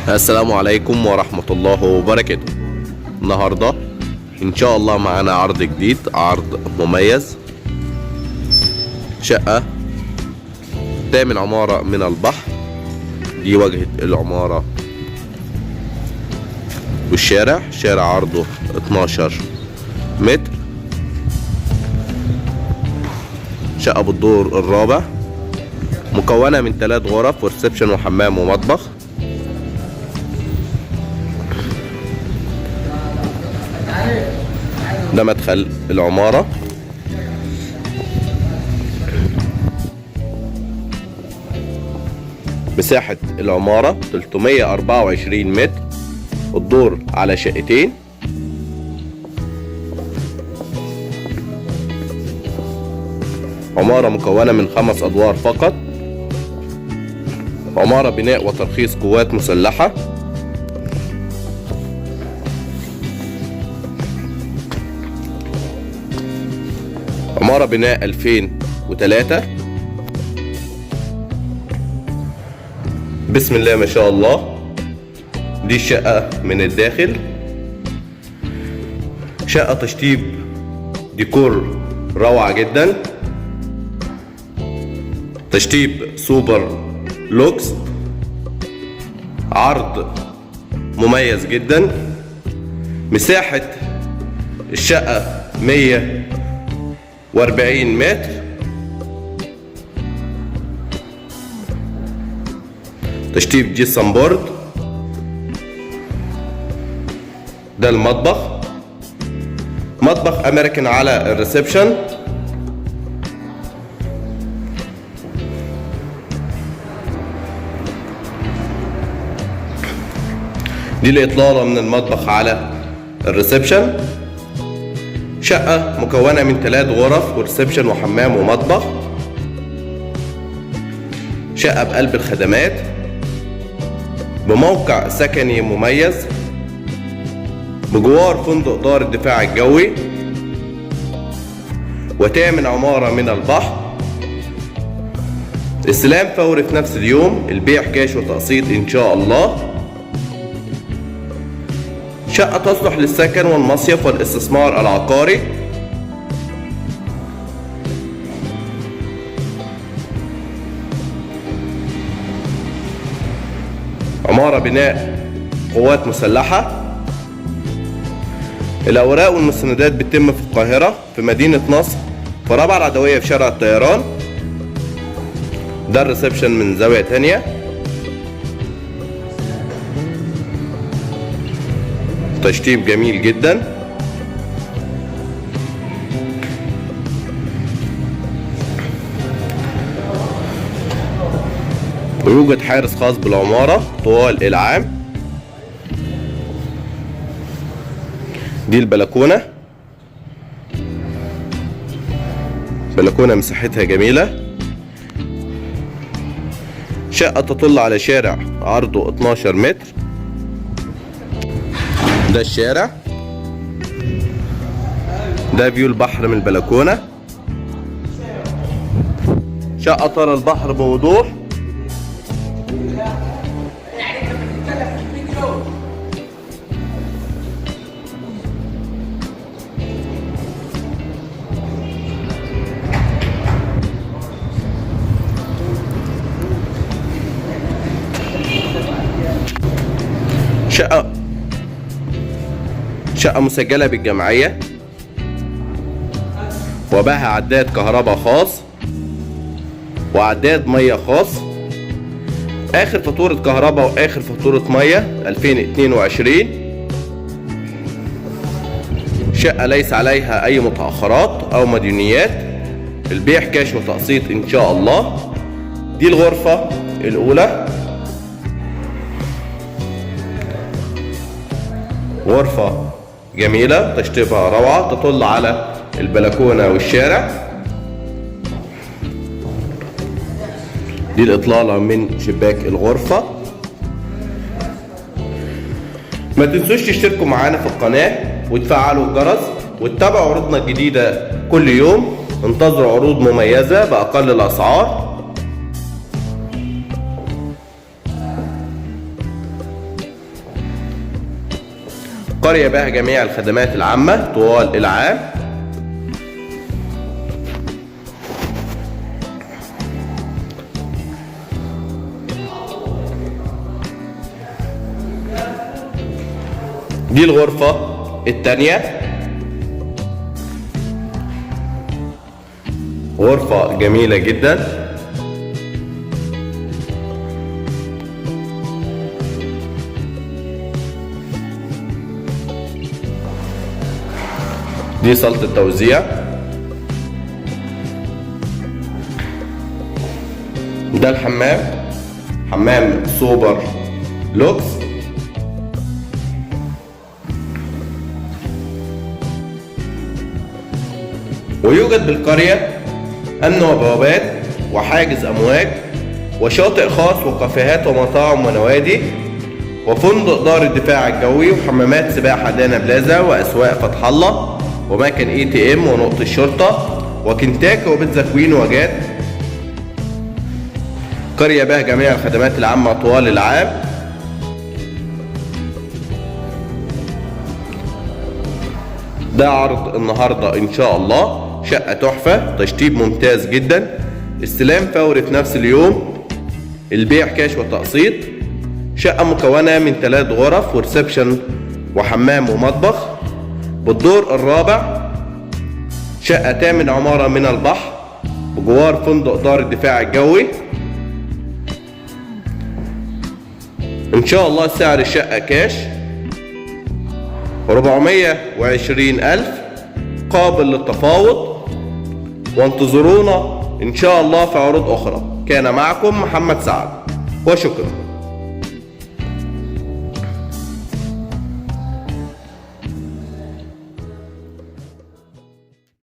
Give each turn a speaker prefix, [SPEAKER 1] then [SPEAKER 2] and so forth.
[SPEAKER 1] السلام عليكم ورحمة الله وبركاته. النهاردة إن شاء الله معنا عرض جديد، عرض مميز. شقة تامن عمارة من البحر. دي واجهة العمارة والشارع. شارع عرضه 12 متر. شقة بالدور الرابع، مكونة من 3 غرف وريسبشن وحمام ومطبخ. ده مدخل العمارة. مساحة العمارة 324 متر. الدور على شقتين. عمارة مكونة من 5 أدوار فقط. عمارة بناء وترخيص قوات مسلحة. عمارة بناء 2003. بسم الله ما شاء الله. دي الشقة من الداخل. شقة تشطيب ديكور روعة جدا. تشطيب سوبر لوكس. عرض مميز جدا. مساحة الشقة 140 متر. تشطيب جيسون بورد. ده المطبخ. مطبخ امريكان على الريسبشن. دي الإطلالة من المطبخ على الريسبشن. شقة مكونة من 3 غرف وريسبشن وحمام ومطبخ. شقة بقلب الخدمات بموقع سكني مميز بجوار فندق دار الدفاع الجوي. وتامن عمارة من البحر. استلام فوري في نفس اليوم. البيع كاش وتقسيط إن شاء الله. شقة تصلح للسكن والمصيف والاستثمار العقاري. عمارة بناء قوات مسلحة. الأوراق والمستندات بتتم في القاهرة، في مدينة نصر، في رابعة العدوية، في شارع الطيران. ده الريسبشن من زاوية تانية. تشطيب جميل جدا. ويوجد حارس خاص بالعمارة طوال العام. دي البلكونة. بلكونة مساحتها جميلة. شقة تطل على شارع عرضه 12 متر. ده الشارع. ده فيو البحر من البلكونة. شقة ترى البحر بوضوح. شقة مسجلة بالجمعية، وبها عداد كهرباء خاص وعداد مية خاص. آخر فاتورة كهرباء وآخر فاتورة مية 2022. شقة ليس عليها أي متأخرات أو مديونيات. البيع كاش وتقسيط إن شاء الله. دي الغرفة الأولى. غرفة جميلة تشطيبها روعة، تطل على البلكونة والشارع. دي الإطلالة من شباك الغرفة. ما تنسوش تشتركوا معانا في القناة وتفعلوا الجرس وتتابعوا عروضنا الجديدة كل يوم. انتظروا عروض مميزة بأقل الأسعار. قرية بها جميع الخدمات العامة طوال العام. دي الغرفة التانية، غرفة جميلة جدا. دي صالة التوزيع. ده الحمام، حمام سوبر لوكس. ويوجد بالقرية أمن وبوابات وحاجز أمواج وشاطئ خاص وكافيهات ومطاعم ونوادي وفندق دار الدفاع الجوي وحمامات سباحة دانا بلازا وأسواق فتح الله ومكان ATM ونقطة الشرطة وكنتاكي وبيتزا كوين وجات. قرية بها جميع الخدمات العامة طوال العام. ده عرض النهاردة إن شاء الله. شقة تحفة، تشطيب ممتاز جدا، استلام فوري في نفس اليوم، البيع كاش وتقسيط. شقة مكونة من 3 غرف وريسبشن وحمام ومطبخ بالدور الرابع. شقة تامن عمارة من البحر بجوار فندق دار الدفاع الجوي. ان شاء الله سعر الشقة كاش 420,000 قابل للتفاوض، وانتظرونا ان شاء الله في عروض اخرى. كان معكم محمد سعد وشكرا.